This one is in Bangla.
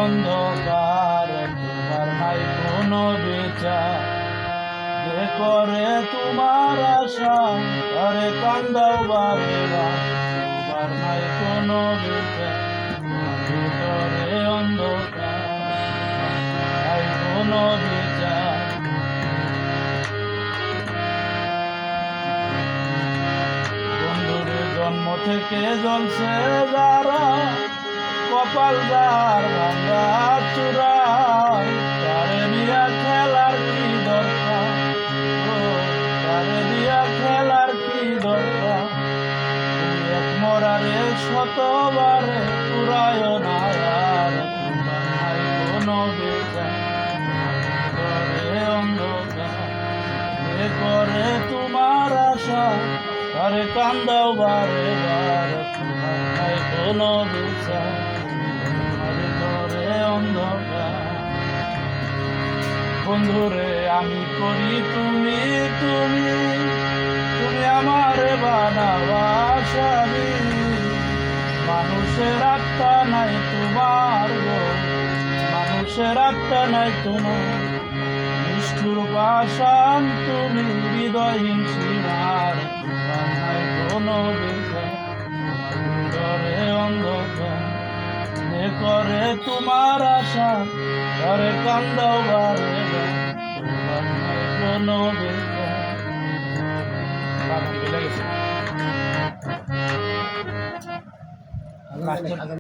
অন্ধকার তোমার নাই কোনো বিচার যে করে তোমার আশা তারে কান্দাও বারে তোমার নাই কোনো বিচার ভিতরে অন্ধকার নাই কোনো বিচার বন্ধুরে জন্ম থেকে জ্বলছে যারা কপাল যার ভাঙ্গা চূড়া তারে দিয়া খেলার কি দরকার তারে দিয়া খেলার কি দরকার তুমি এক মরারে শতবারে পুরায় না আর তোমার নাই কোনো বিচার করে অন্ধকার এ করে তোমার আশা তারে কান্দাও বারে বার তোমার নাই কোনো বিচার বন্ধুরে আমি করি তুমি তুমি তুমি আমারে বানাবাসাবি মানুষের আত্মা নাই তোমার গো মানুষের আত্মা নাই তোমার নিষ্ঠুর পাষাণ তুমি হৃদয়হীন সীমার তোমার নাই কোনো বিচার ভিতরে অন্ধকার করে তোমার আশা করে কান্দাও বারে তোমার নাই কোনো বিচার।